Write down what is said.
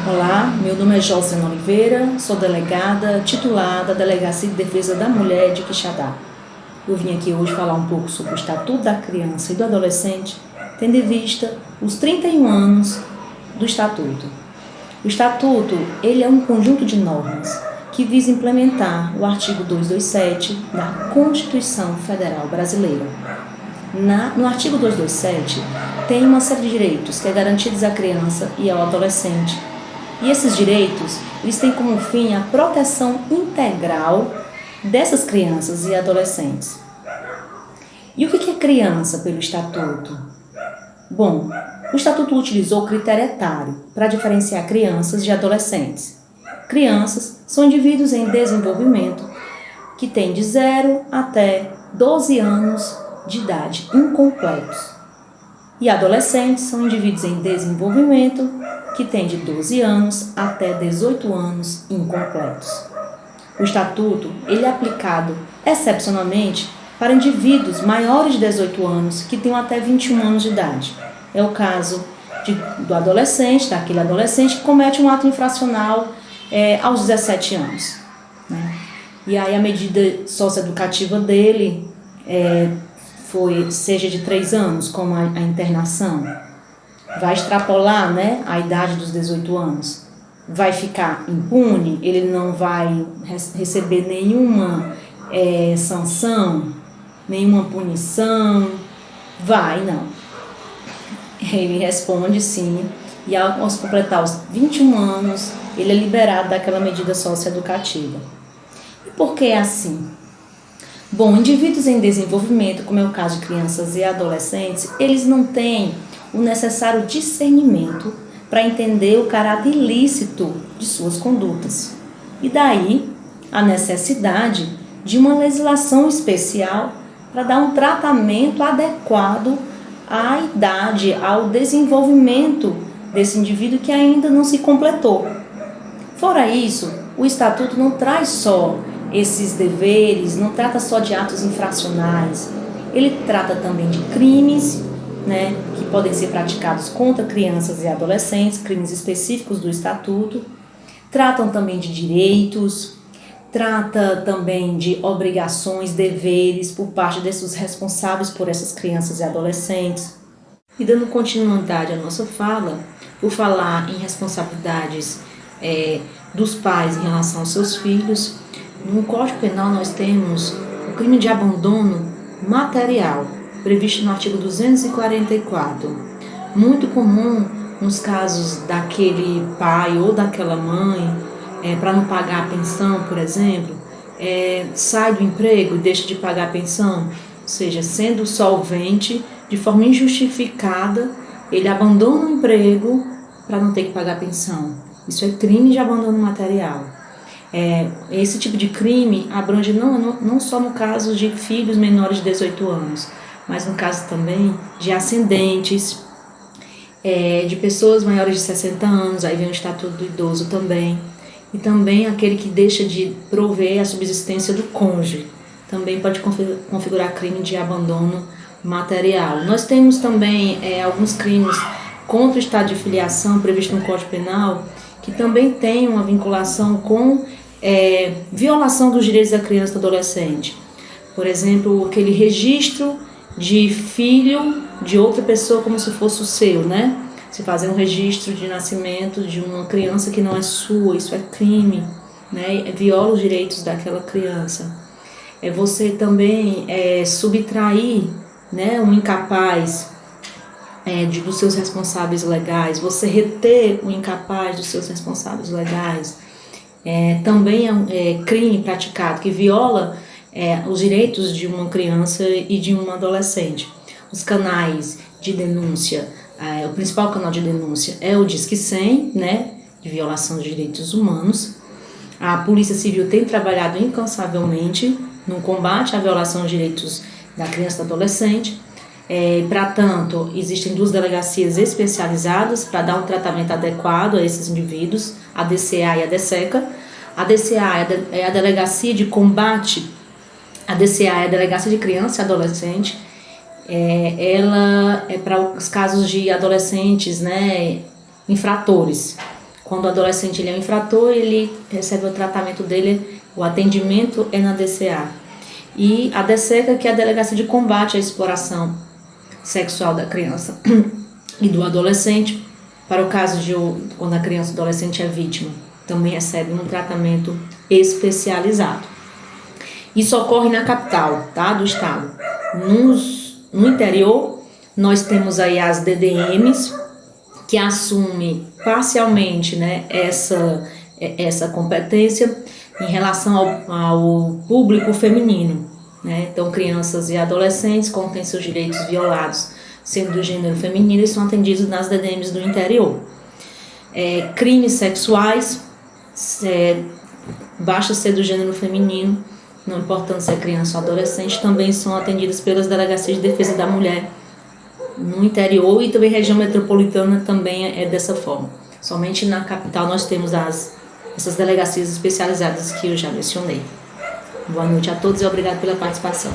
Olá, meu nome é Josiane Oliveira, sou delegada titular da Delegacia de Defesa da Mulher de Quixadá. Eu vim aqui hoje falar um pouco sobre o Estatuto da Criança e do Adolescente, tendo em vista os 31 anos do Estatuto. O Estatuto, ele é um conjunto de normas que visa implementar o artigo 227 da Constituição Federal Brasileira. No artigo 227, tem uma série de direitos que é garantidos à criança e ao adolescente. E esses direitos, eles têm como fim a proteção integral dessas crianças e adolescentes. E o que é criança pelo Estatuto? Bom, o Estatuto utilizou o critério etário para diferenciar crianças de adolescentes. Crianças são indivíduos em desenvolvimento que têm de 0 até 12 anos de idade incompletos. E adolescentes são indivíduos em desenvolvimento que têm de 12 anos até 18 anos incompletos. O Estatuto ele é aplicado excepcionalmente para indivíduos maiores de 18 anos que tenham até 21 anos de idade. É o caso do adolescente, daquele adolescente que comete um ato infracional aos 17 anos. Né? E aí a medida socioeducativa dele seja de 3 anos, como a internação. Vai extrapolar, né, a idade dos 18 anos. Vai ficar impune, ele não vai receber nenhuma sanção, nenhuma punição. Vai, não. Ele responde sim, e ao completar os 21 anos, ele é liberado daquela medida socioeducativa. E por que é assim? Bom, indivíduos em desenvolvimento, como é o caso de crianças e adolescentes, eles não têm o necessário discernimento para entender o caráter ilícito de suas condutas. E daí a necessidade de uma legislação especial para dar um tratamento adequado à idade, ao desenvolvimento desse indivíduo que ainda não se completou. Fora isso, o Estatuto não traz só esses deveres, não trata só de atos infracionais, ele trata também de crimes, né, que podem ser praticados contra crianças e adolescentes, crimes específicos do Estatuto, tratam também de direitos, trata também de obrigações, deveres por parte desses responsáveis por essas crianças e adolescentes. E dando continuidade à nossa fala, por falar em responsabilidades dos pais em relação aos seus filhos, no Código Penal nós temos o crime de abandono material, previsto no artigo 244. Muito comum nos casos daquele pai ou daquela mãe, para não pagar a pensão, por exemplo, sai do emprego e deixa de pagar a pensão, ou seja, sendo solvente, de forma injustificada, ele abandona o emprego para não ter que pagar a pensão. Isso é crime de abandono material. Esse tipo de crime abrange não só no caso de filhos menores de 18 anos, mas no caso também de ascendentes, de pessoas maiores de 60 anos, aí vem o Estatuto do Idoso também, e também aquele que deixa de prover a subsistência do cônjuge, também pode configurar crime de abandono material. Nós temos também alguns crimes contra o estado de filiação previsto no Código Penal, que também tem uma vinculação com violação dos direitos da criança e do adolescente. Por exemplo, aquele registro de filho de outra pessoa como se fosse o seu, né? Se fazer um registro de nascimento de uma criança que não é sua, isso é crime, né? Viola os direitos daquela criança. Você também subtrair, né, um incapaz dos seus responsáveis legais, você reter o incapaz dos seus responsáveis legais, também é crime praticado que viola os direitos de uma criança e de um adolescente. Os canais de denúncia, o principal canal de denúncia é o Disque 100, né, de violação dos direitos humanos. A Polícia Civil tem trabalhado incansavelmente no combate à violação dos direitos da criança e do adolescente. Para tanto, existem 2 delegacias especializadas para dar um tratamento adequado a esses indivíduos, a DCA e a DSECA. A DCA é a Delegacia de Combate, a DCA é a Delegacia de Criança e Adolescente. Ela é para os casos de adolescentes, né, infratores. Quando o adolescente ele é um infrator, ele recebe o tratamento dele, o atendimento é na DCA. E a DSECA, que é a Delegacia de Combate à Exploração Sexual da Criança e do Adolescente, para o caso de quando a criança ou adolescente é vítima, também recebe um tratamento especializado. Isso ocorre na capital, tá, do estado. No interior, nós temos aí as DDMs, que assumem parcialmente, né, essa competência em relação ao público feminino, né? Então, crianças e adolescentes com têm seus direitos violados, sendo do gênero feminino, e são atendidos nas DDMs do interior. Crimes sexuais, basta ser do gênero feminino, não importando se é criança ou adolescente, também são atendidas pelas delegacias de defesa da mulher no interior, e também região metropolitana também é dessa forma. Somente na capital nós temos essas delegacias especializadas que eu já mencionei. Boa noite a todos e obrigado pela participação.